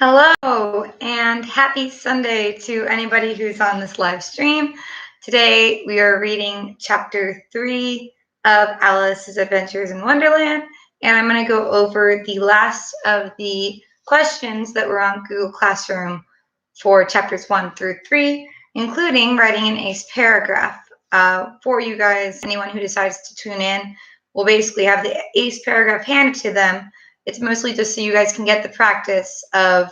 Hello and happy Sunday to anybody who's on this live stream. Today we are reading chapter 3 of Alice's Adventures in Wonderland, and I'm going to go over the last of the questions that were on Google Classroom for chapters 1 through 3, including writing an ACE paragraph. For you guys, anyone who decides to tune in will basically have the ACE paragraph handed to them. It's mostly just so you guys can get the practice of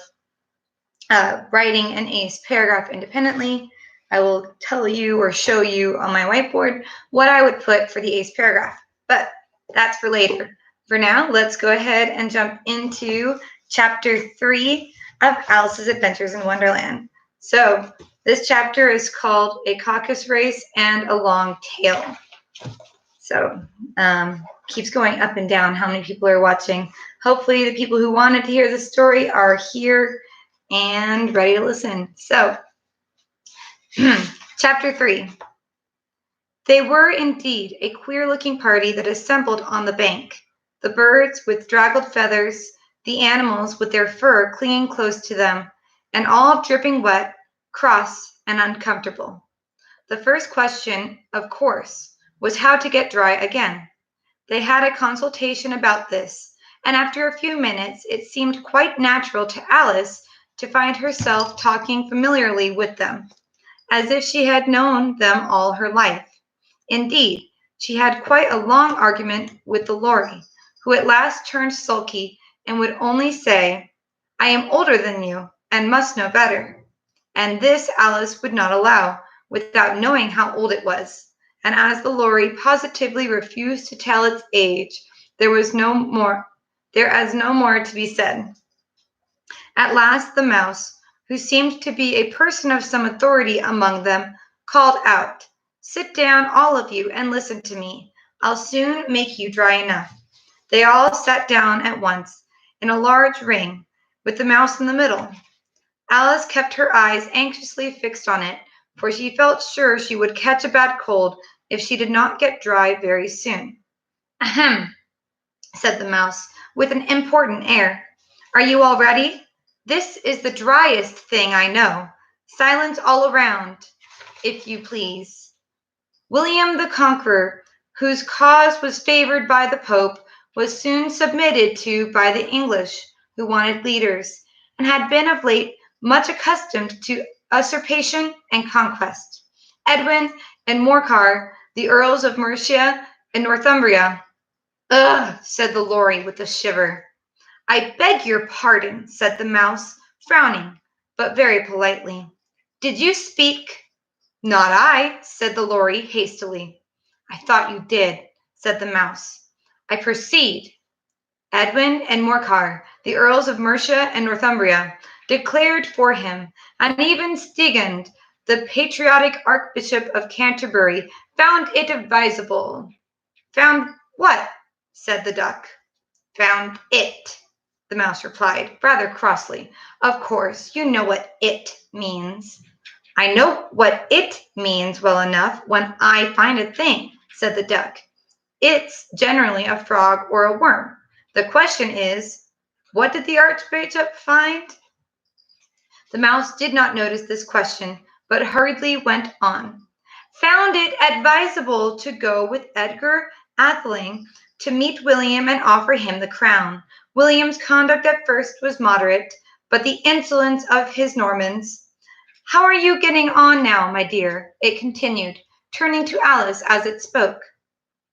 writing an ACE paragraph independently. I will tell you or show you on my whiteboard what I would put for the ACE paragraph, but that's for later. For now, let's go ahead and jump into chapter 3 of Alice's Adventures in Wonderland. So this chapter is called A Caucus Race and a Long Tail. So keeps going up and down how many people are watching. Hopefully the people who wanted to hear the story are here and ready to listen. So, chapter 3. They were indeed a queer-looking party that assembled on the bank, the birds with draggled feathers, the animals with their fur clinging close to them, and all dripping wet, cross, and uncomfortable. The first question, of course, was how to get dry again. They had a consultation about this, and after a few minutes it seemed quite natural to Alice to find herself talking familiarly with them, as if she had known them all her life. Indeed, she had quite a long argument with the Lory, who at last turned sulky and would only say, "I am older than you and must know better." And this Alice would not allow, without knowing how old it was. And as the Lory positively refused to tell its age, there was no more to be said. At last the mouse, who seemed to be a person of some authority among them, called out, "Sit down, all of you, and listen to me. I'll soon make you dry enough." They all sat down at once, in a large ring, with the mouse in the middle. Alice kept her eyes anxiously fixed on it, for she felt sure she would catch a bad cold if she did not get dry very soon. "Ahem," said the mouse, with an important air. "Are you all ready? This is the driest thing I know. Silence all around, if you please." William the Conqueror, whose cause was favored by the Pope, was soon submitted to by the English, who wanted leaders, and had been of late much accustomed to usurpation and conquest. Edwin and Morcar, the Earls of Mercia and Northumbria. "Ugh," said the Lory with a shiver. "I beg your pardon," said the mouse, frowning, but very politely. "Did you speak?" "Not I," said the Lory hastily. "I thought you did," said the mouse. "I proceed. Edwin and Morcar, the Earls of Mercia and Northumbria, declared for him, and even Stigand, the patriotic Archbishop of Canterbury, found it advisable." "Found what?" said the duck. "Found it," the mouse replied, rather crossly. "Of course, you know what it means." "I know what it means well enough when I find a thing," said the duck. "It's generally a frog or a worm. The question is, what did the Archbishop find?" The mouse did not notice this question, but hurriedly went on. "Found it advisable to go with Edgar Atheling to meet William and offer him the crown. William's conduct at first was moderate, but the insolence of his Normans—" "How are you getting on now, my dear?" it continued, turning to Alice as it spoke.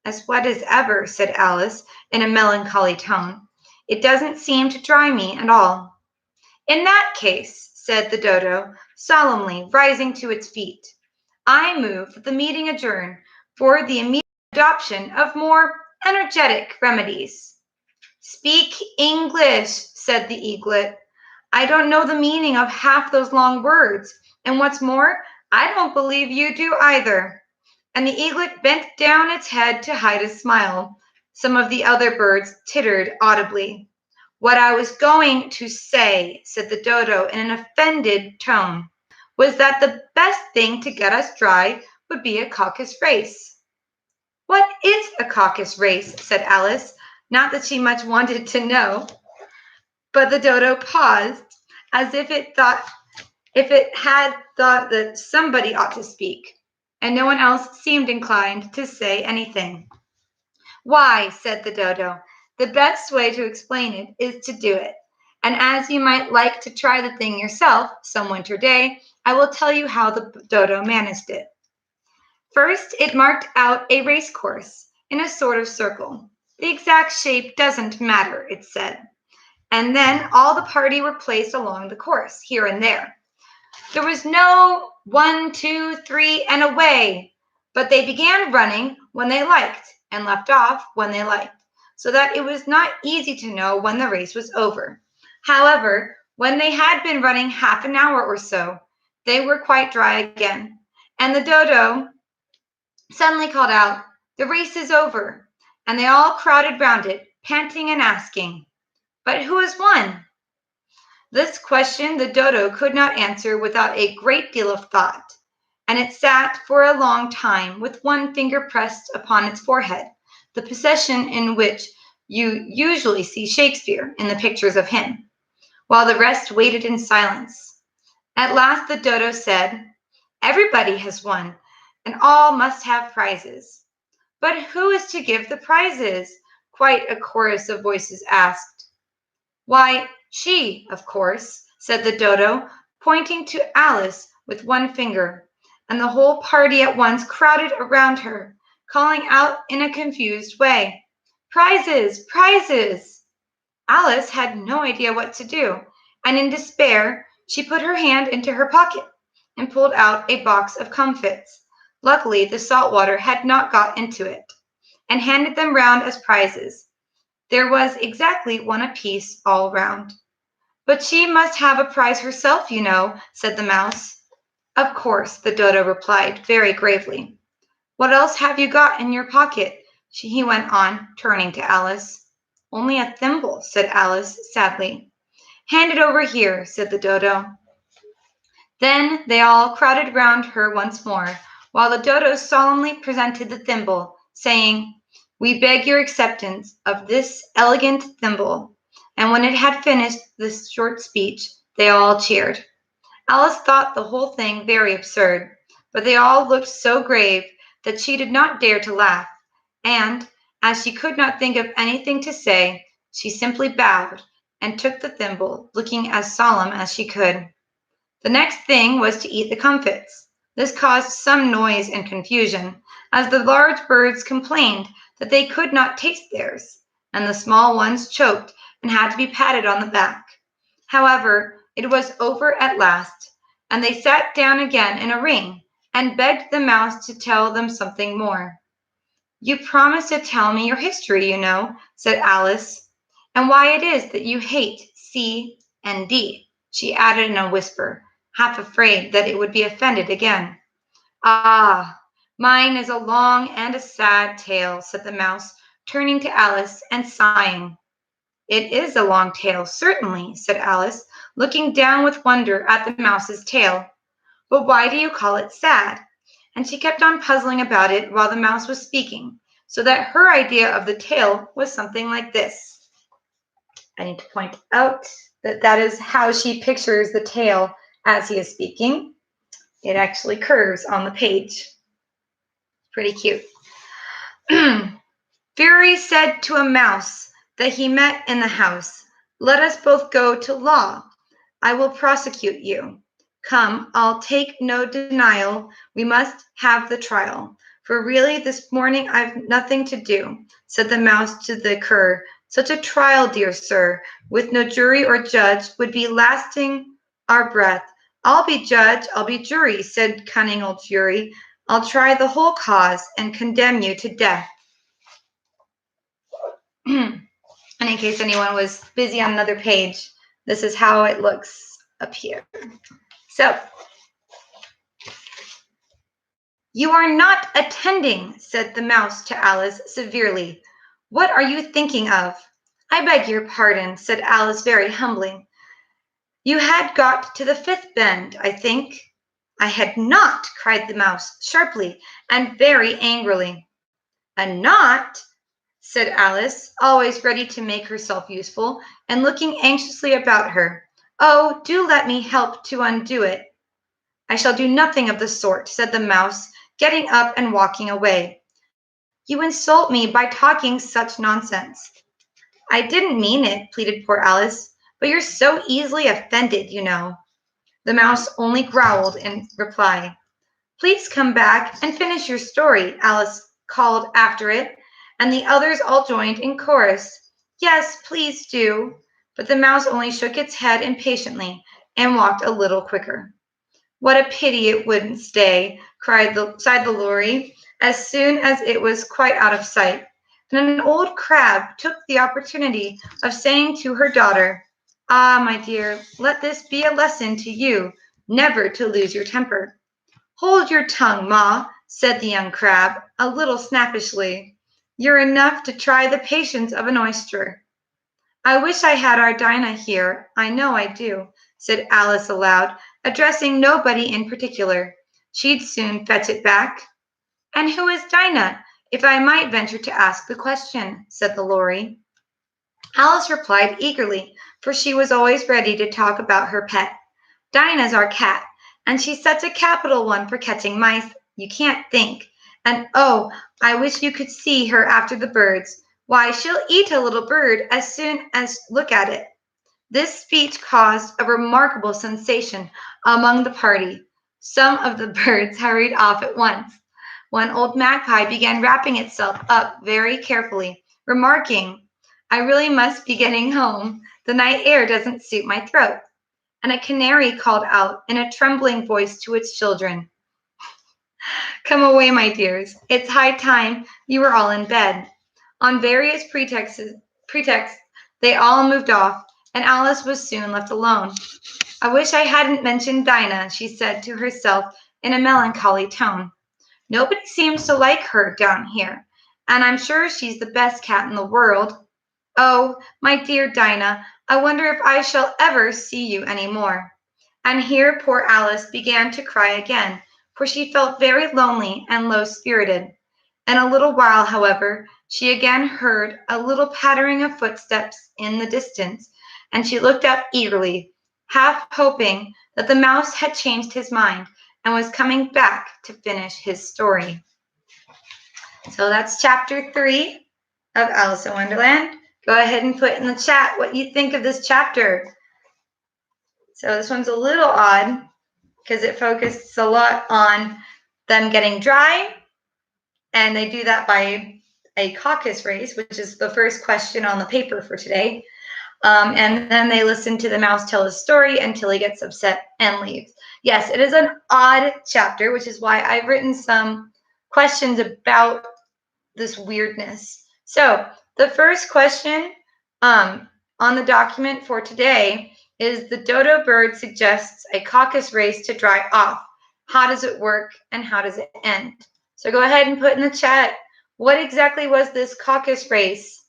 "As wet as ever," said Alice in a melancholy tone. "It doesn't seem to dry me at all." "In that case," said the dodo, solemnly rising to its feet, "I move that the meeting adjourn for the immediate adoption of more energetic remedies." "Speak English," said the eaglet. "I don't know the meaning of half those long words, and what's more, I don't believe you do either." And the eaglet bent down its head to hide a smile. Some of the other birds tittered audibly. "What I was going to say," said the dodo in an offended tone, "was that the best thing to get us dry would be a caucus race." "What is a caucus race?" said Alice, not that she much wanted to know. But the dodo paused, as if it had thought that somebody ought to speak, and no one else seemed inclined to say anything. Why, said the dodo, the best way to explain it is to do it. And as you might like to try the thing yourself some winter day, I will tell you how the dodo managed it. First, it marked out a race course in a sort of circle. The exact shape doesn't matter, it said. And then all the party were placed along the course, here and there. There was no 1, 2, 3, and away, but they began running when they liked and left off when they liked, so that it was not easy to know when the race was over. However, when they had been running half an hour or so, they were quite dry again, and the dodo suddenly called out, "The race is over," and they all crowded round it, panting and asking, "But who has won?" This question the dodo could not answer without a great deal of thought, and it sat for a long time with one finger pressed upon its forehead, the position in which you usually see Shakespeare in the pictures of him, while the rest waited in silence. At last the dodo said, "Everybody has won, and all must have prizes." "But who is to give the prizes?" quite a chorus of voices asked. "Why, she, of course," said the dodo, pointing to Alice with one finger, and the whole party at once crowded around her, calling out in a confused way, "Prizes! Prizes!" Alice had no idea what to do, and in despair she put her hand into her pocket and pulled out a box of comfits. Luckily, the salt water had not got into it, and handed them round as prizes. There was exactly one apiece all round. "But she must have a prize herself, you know," said the mouse. "Of course," the dodo replied very gravely. "What else have you got in your pocket?" he went on, turning to Alice. "Only a thimble," said Alice sadly. "Hand it over here," said the dodo. Then they all crowded round her once more, while the dodo solemnly presented the thimble, saying, "We beg your acceptance of this elegant thimble." And when it had finished this short speech, they all cheered. Alice thought the whole thing very absurd, but they all looked so grave that she did not dare to laugh, and, as she could not think of anything to say, she simply bowed and took the thimble, looking as solemn as she could. The next thing was to eat the comfits. This caused some noise and confusion, as the large birds complained that they could not taste theirs, and the small ones choked and had to be patted on the back. However, it was over at last, and they sat down again in a ring and begged the mouse to tell them something more. "You promised to tell me your history, you know," said Alice, "and why it is that you hate C and D," she added in a whisper, half afraid that it would be offended again. "Ah, mine is a long and a sad tale," said the mouse, turning to Alice and sighing. "It is a long tale, certainly," said Alice, looking down with wonder at the mouse's tail. "But why do you call it sad?" And she kept on puzzling about it while the mouse was speaking, so that her idea of the tale was something like this. I need to point out that that is how she pictures the tale as he is speaking. It actually curves on the page. Pretty cute. Fury said to a mouse that he met in the house, "Let us both go to law. I will prosecute you. Come, I'll take no denial. We must have the trial. For really this morning I've nothing to do," said the mouse to the cur. "Such a trial, dear sir, with no jury or judge, would be lasting our breath." "I'll be judge, I'll be jury," said cunning old Fury. "I'll try the whole cause and condemn you to death." And in case anyone was busy on another page, this is how it looks up here. So, "You are not attending," said the mouse to Alice severely. "What are you thinking of?" "I beg your pardon," said Alice very humbly. "You had got to the fifth bend, I think." "I had not," cried the mouse sharply and very angrily. "And not?" said Alice, always ready to make herself useful, and looking anxiously about her. Oh, do let me help to undo it. I shall do nothing of the sort, said the mouse, getting up and walking away. You insult me by talking such nonsense. I didn't mean it, pleaded poor Alice, but you're so easily offended, you know. The mouse only growled in reply. Please come back and finish your story, Alice called after it, and the others all joined in chorus. Yes, please do. But the mouse only shook its head impatiently and walked a little quicker. What a pity it wouldn't stay, sighed the Lory, as soon as it was quite out of sight. And an old crab took the opportunity of saying to her daughter, Ah, my dear, let this be a lesson to you, never to lose your temper. Hold your tongue, Ma, said the young crab, a little snappishly. You're enough to try the patience of an oyster. I wish I had our Dinah here. I know I do, said Alice aloud, addressing nobody in particular. She'd soon fetch it back. And who is Dinah, if I might venture to ask the question, said the Lory. Alice replied eagerly, for she was always ready to talk about her pet. Dinah's our cat, and she's such a capital one for catching mice, you can't think. And oh, I wish you could see her after the birds. Why, she'll eat a little bird as soon as look at it. This speech caused a remarkable sensation among the party. Some of the birds hurried off at once. One old magpie began wrapping itself up very carefully, remarking, I really must be getting home. The night air doesn't suit my throat. And a canary called out in a trembling voice to its children, Come away, my dears. It's high time you were all in bed. On various pretexts, they all moved off, and Alice was soon left alone. I wish I hadn't mentioned Dinah, she said to herself in a melancholy tone. Nobody seems to like her down here, and I'm sure she's the best cat in the world. Oh, my dear Dinah, I wonder if I shall ever see you any more. And here poor Alice began to cry again, for she felt very lonely and low-spirited. In a little while, however, she again heard a little pattering of footsteps in the distance, and she looked up eagerly, half hoping that the mouse had changed his mind and was coming back to finish his story. So that's chapter 3 of Alice in Wonderland. Go ahead and put in the chat what you think of this chapter. So this one's a little odd because it focuses a lot on them getting dry, and they do that by a caucus race, which is the first question on the paper for today. And then they listen to the mouse tell his story until he gets upset and leaves. Yes, it is an odd chapter, which is why I've written some questions about this weirdness. So the first question on the document for today is the dodo bird suggests a caucus race to dry off. How does it work and how does it end? So go ahead and put in the chat, what exactly was this caucus race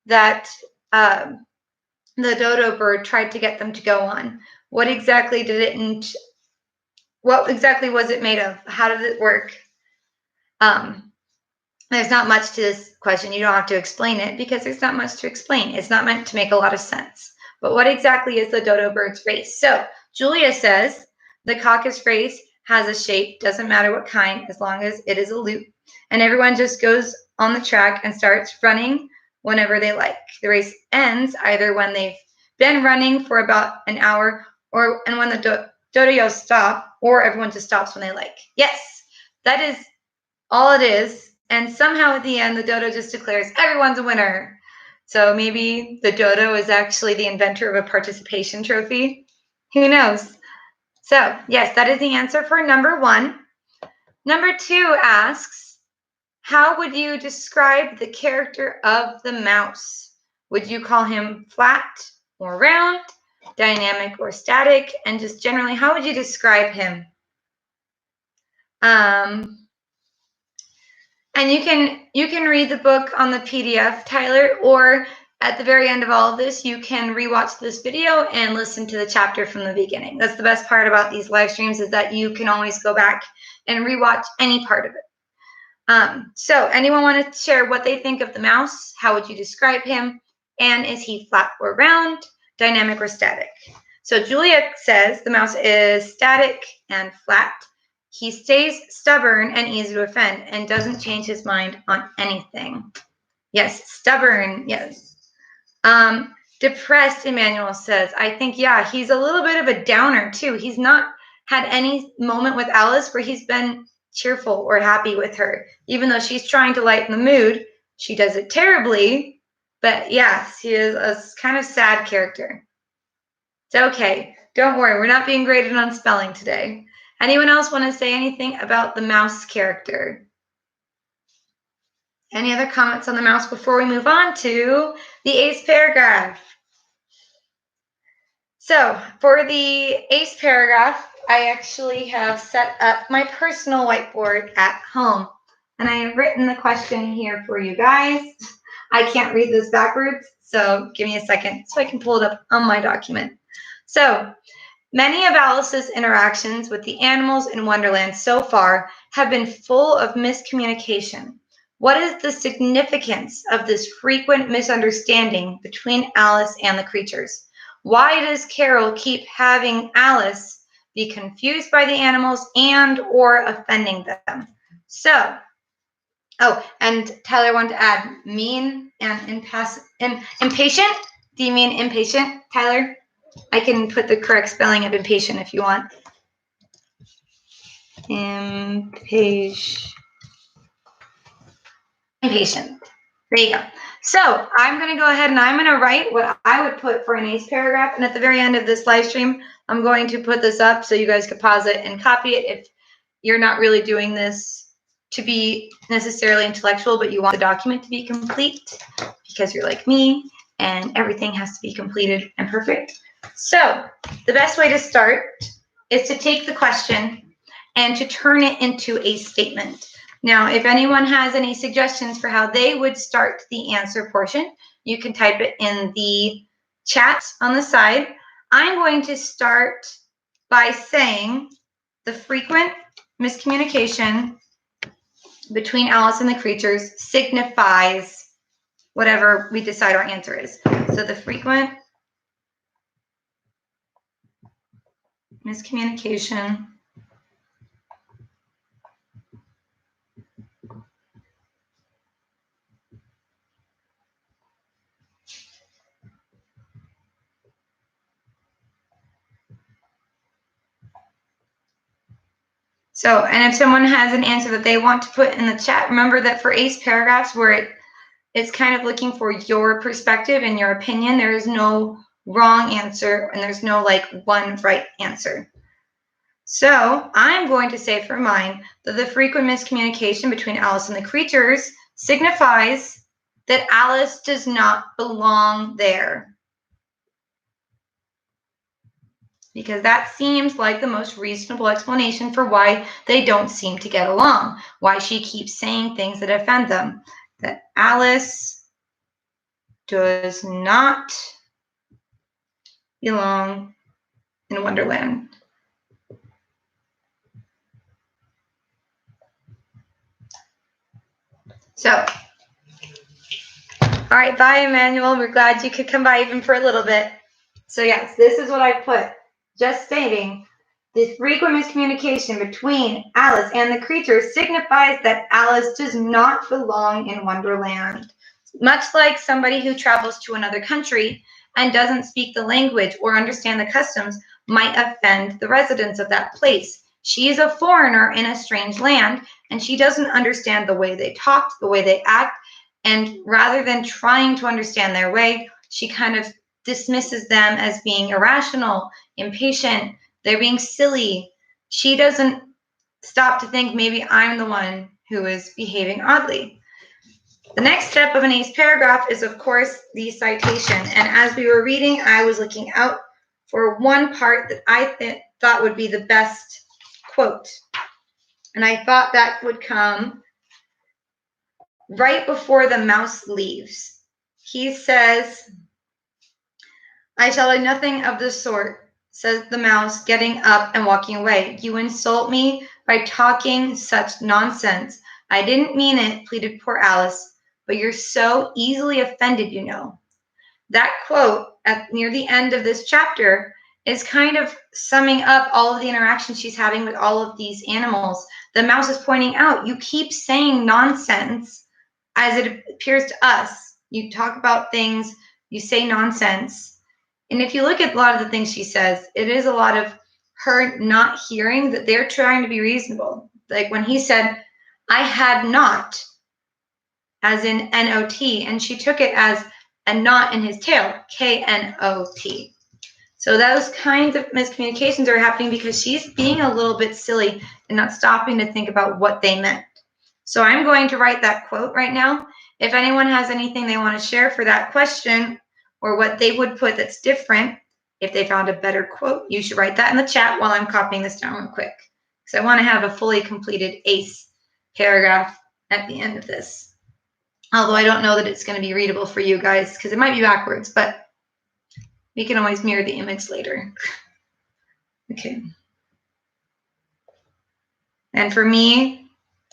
that the dodo bird tried to get them to go on? What exactly did it, what exactly was it made of? How did it work? There's not much to this question. You don't have to explain it because there's not much to explain. It's not meant to make a lot of sense. But what exactly is the dodo bird's race? So Julia says the caucus race has a shape, doesn't matter what kind, as long as it is a loop. And everyone just goes on the track and starts running whenever they like. The race ends either when they've been running for about an hour and when the dodos stop, or everyone just stops when they like. Yes, that is all it is. And somehow at the end, the dodo just declares everyone's a winner. So maybe the dodo is actually the inventor of a participation trophy. Who knows? So yes, that is the answer for number 1. Number 2 asks, how would you describe the character of the mouse? Would you call him flat or round, dynamic or static? And just generally, how would you describe him? And you can read the book on the PDF, Tyler, or at the very end of all of this, you can rewatch this video and listen to the chapter from the beginning. That's the best part about these live streams, is that you can always go back and rewatch any part of it. So anyone want to share what they think of the mouse? How would you describe him? And is he flat or round, dynamic or static? So Julia says the mouse is static and flat. He stays stubborn and easy to offend and doesn't change his mind on anything. Yes, stubborn, yes. Depressed, Emmanuel says. I think, yeah, he's a little bit of a downer too. He's not had any moment with Alice where he's been cheerful or happy with her. Even though she's trying to lighten the mood, she does it terribly. But yes, he is a kind of sad character. It's okay. Don't worry. We're not being graded on spelling today. Anyone else want to say anything about the mouse character? Any other comments on the mouse before we move on to the ace paragraph? So for the ace paragraph, I actually have set up my personal whiteboard at home. And I have written the question here for you guys. I can't read this backwards, so give me a second so I can pull it up on my document. So many of Alice's interactions with the animals in Wonderland so far have been full of miscommunication. What is the significance of this frequent misunderstanding between Alice and the creatures? Why does Carol keep having Alice be confused by the animals and or offending them? So, and Tyler wanted to add mean and impatient. Do you mean impatient, Tyler? I can put the correct spelling of impatient if you want. Impatient. There you go. So I'm going to go ahead and I'm going to write what I would put for an ace paragraph. And at the very end of this live stream, I'm going to put this up so you guys can pause it and copy it if you're not really doing this to be necessarily intellectual, but you want the document to be complete because you're like me and everything has to be completed and perfect. So the best way to start is to take the question and to turn it into a statement. Now, if anyone has any suggestions for how they would start the answer portion, you can type it in the chat on the side. I'm going to start by saying the frequent miscommunication between Alice and the creatures signifies whatever we decide our answer is. So the frequent miscommunication So, and if someone has an answer that they want to put in the chat, remember that for ace paragraphs where it's kind of looking for your perspective and your opinion, there is no wrong answer and there's no like one right answer. So I'm going to say for mine that the frequent miscommunication between Alice and the creatures signifies that Alice does not belong there. Because that seems like the most reasonable explanation for why they don't seem to get along, why she keeps saying things that offend them. That Alice does not belong in Wonderland. So, all right, bye, Emmanuel. We're glad you could come by even for a little bit. So yes, this is what I put. Just stating, the frequent miscommunication between Alice and the creatures signifies that Alice does not belong in Wonderland. Much like somebody who travels to another country and doesn't speak the language or understand the customs might offend the residents of that place. She is a foreigner in a strange land, and she doesn't understand the way they talk, the way they act, and rather than trying to understand their way, she kind of dismisses them as being irrational, impatient, they're being silly. She doesn't stop to think maybe I'm the one who is behaving oddly. The next step of an ace paragraph is, of course, the citation. And as we were reading, I was looking out for one part that I thought would be the best quote. And I thought that would come right before the mouse leaves. He says, "I shall do nothing of the sort," says the mouse, getting up and walking away. "You insult me by talking such nonsense. I didn't mean it," pleaded poor Alice, "but you're so easily offended, you know." That quote near the end of this chapter is kind of summing up all of the interactions she's having with all of these animals. The mouse is pointing out, you keep saying nonsense as it appears to us. You talk about things, you say nonsense. And if you look at a lot of the things she says, it is a lot of her not hearing that they're trying to be reasonable. Like when he said, I had not, as in N-O-T, and she took it as a knot in his tail, K-N-O-T. So those kinds of miscommunications are happening because she's being a little bit silly and not stopping to think about what they meant. So I'm going to write that quote right now. If anyone has anything they want to share for that question or what they would put that's different, if they found a better quote, you should write that in the chat while I'm copying this down real quick. Because I want to have a fully completed ACE paragraph at the end of this. Although I don't know that it's going to be readable for you guys because it might be backwards, but we can always mirror the image later. Okay. And for me,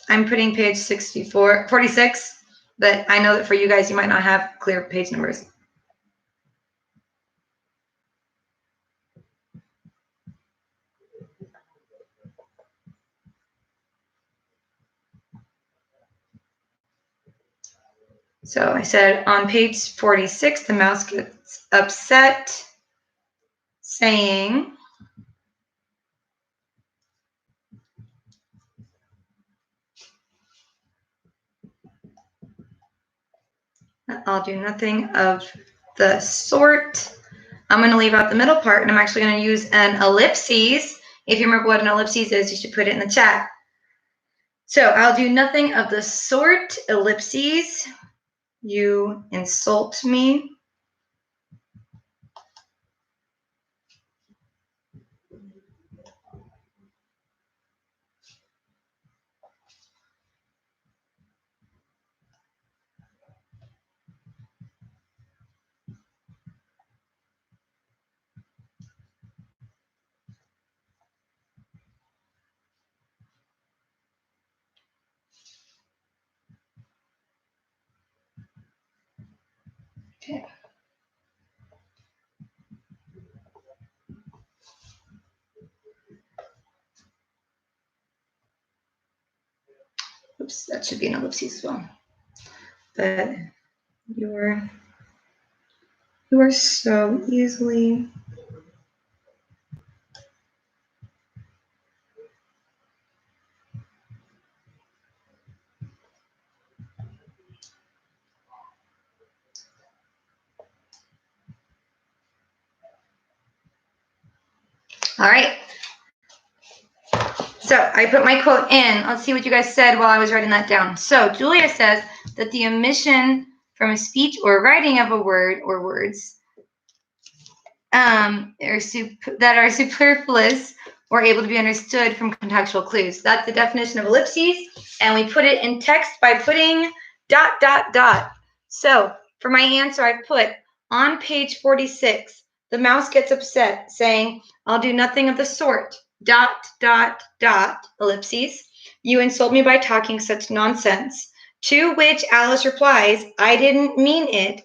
I'm putting page 46, but I know that for you guys, you might not have clear page numbers. So I said on page 46, the mouse gets upset saying, I'll do nothing of the sort. I'm going to leave out the middle part, and I'm actually going to use an ellipses. If you remember what an ellipses is, you should put it in the chat. So I'll do nothing of the sort, ellipses. You insult me. Okay. Oops, that should be an ellipses as well. But you are so easily all right. So I put my quote in. Let's see what you guys said while I was writing that down. So Julia says that the omission from a speech or writing of a word or words that are superfluous or able to be understood from contextual clues. That's the definition of ellipses. And we put it in text by putting ... So for my answer, I put on page 46, the mouse gets upset saying, I'll do nothing of the sort, ... ellipses. You insult me by talking such nonsense. To which Alice replies, I didn't mean it, ...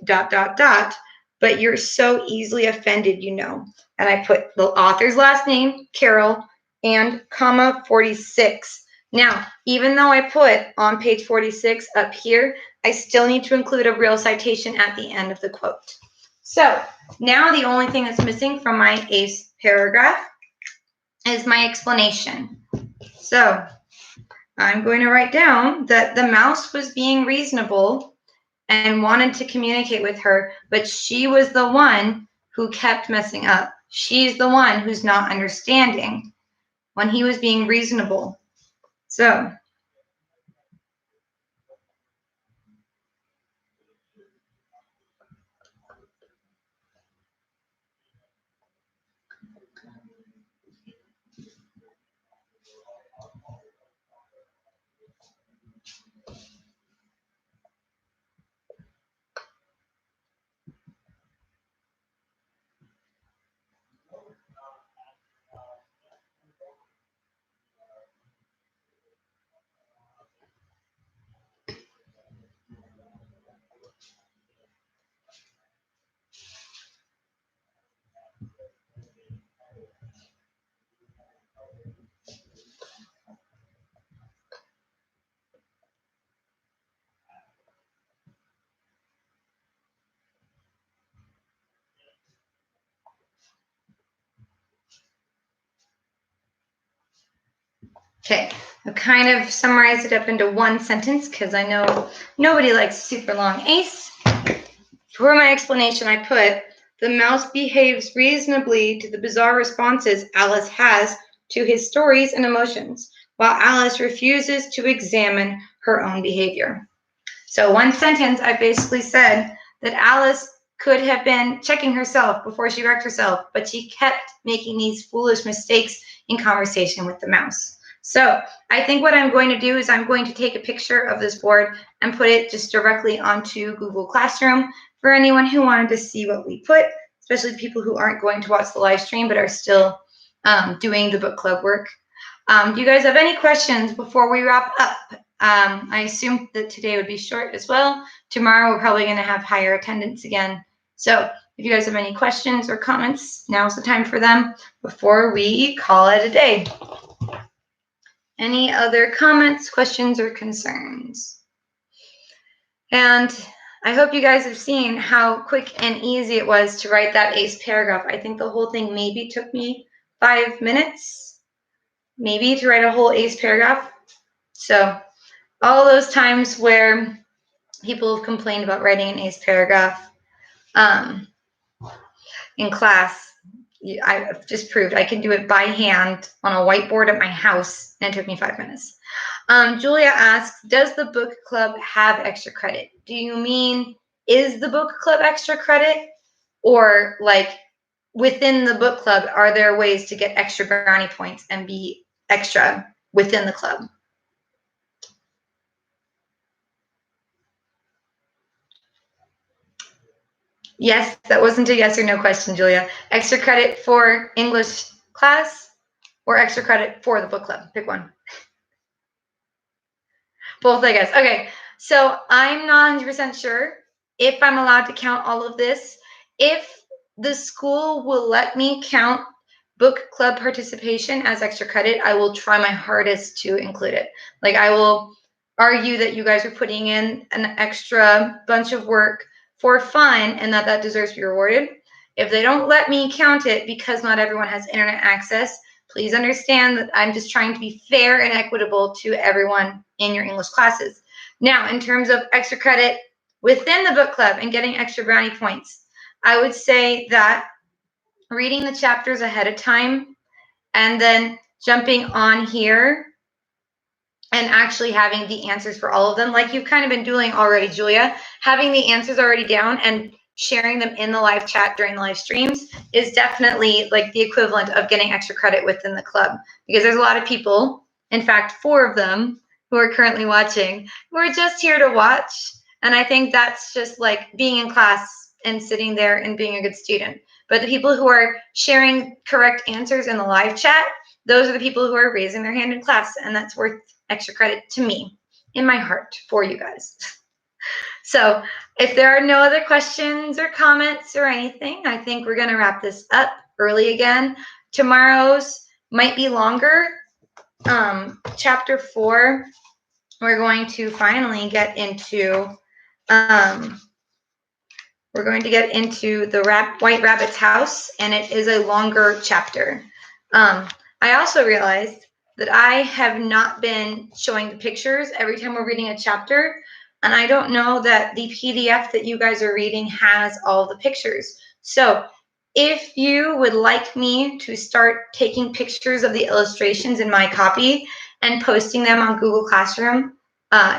but you're so easily offended, you know. And I put the author's last name, Carol, and comma 46. Now, even though I put on page 46 up here, I still need to include a real citation at the end of the quote. So now the only thing that's missing from my ACE paragraph is my explanation. So I'm going to write down that the mouse was being reasonable and wanted to communicate with her, but she was the one who kept messing up. She's the one who's not understanding when he was being reasonable. So Okay, I've kind of summarized it up into one sentence because I know nobody likes super long ACE. For my explanation, I put, the mouse behaves reasonably to the bizarre responses Alice has to his stories and emotions, while Alice refuses to examine her own behavior. So one sentence, I basically said that Alice could have been checking herself before she wrecked herself, but she kept making these foolish mistakes in conversation with the mouse. So I think what I'm going to do is I'm going to take a picture of this board and put it just directly onto Google Classroom for anyone who wanted to see what we put, especially people who aren't going to watch the live stream but are still doing the book club work. Do you guys have any questions before we wrap up? I assume that today would be short as well. Tomorrow we're probably going to have higher attendance again. So if you guys have any questions or comments, now's the time for them before we call it a day. Any other comments, questions, or concerns? And I hope you guys have seen how quick and easy it was to write that ACE paragraph. I think the whole thing maybe took me 5 minutes, maybe, to write a whole ACE paragraph. So all those times where people have complained about writing an ACE paragraph in class, I've just proved I can do it by hand on a whiteboard at my house, and it took me 5 minutes. Julia asks, does the book club have extra credit? Do you mean, is the book club extra credit? Or like within the book club, are there ways to get extra brownie points and be extra within the club? Yes, that wasn't a yes or no question, Julia. Extra credit for English class or extra credit for the book club? Pick one. Both, I guess. Okay, so I'm not 100% sure if I'm allowed to count all of this. If the school will let me count book club participation as extra credit, I will try my hardest to include it. Like, I will argue that you guys are putting in an extra bunch of work for fun and that deserves to be rewarded. If they don't let me count it because not everyone has internet access, please understand that I'm just trying to be fair and equitable to everyone in your English classes. Now, in terms of extra credit within the book club and getting extra brownie points, I would say that reading the chapters ahead of time and then jumping on here and actually having the answers for all of them, like you've kind of been doing already, Julia, having the answers already down and sharing them in the live chat during the live streams is definitely like the equivalent of getting extra credit within the club, because there's a lot of people, in fact 4 of them who are currently watching, who are just here to watch. And I think that's just like being in class and sitting there and being a good student. But the people who are sharing correct answers in the live chat, those are the people who are raising their hand in class, and that's worth extra credit to me in my heart for you guys. So if there are no other questions or comments or anything, I think we're going to wrap this up early again. Tomorrow's might be longer. Chapter 4, we're going to finally get into the White Rabbit's house, and it is a longer chapter. I also realized that I have not been showing the pictures every time we're reading a chapter, and I don't know that the PDF that you guys are reading has all the pictures. So if you would like me to start taking pictures of the illustrations in my copy and posting them on Google Classroom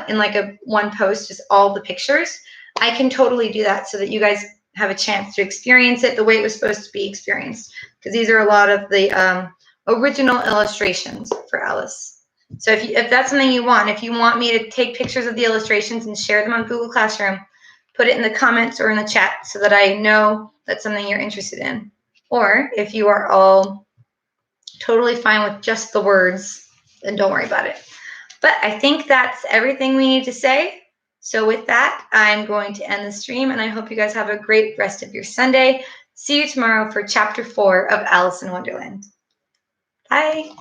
in like a one post, just all the pictures, I can totally do that so that you guys have a chance to experience it the way it was supposed to be experienced, because these are a lot of the original illustrations for Alice. So if that's something you want, if you want me to take pictures of the illustrations and share them on Google Classroom, put it in the comments or in the chat so that I know that's something you're interested in. Or if you are all totally fine with just the words, then don't worry about it. But I think that's everything we need to say. So with that, I'm going to end the stream, and I hope you guys have a great rest of your Sunday. See you tomorrow for Chapter 4 of Alice in Wonderland. Bye.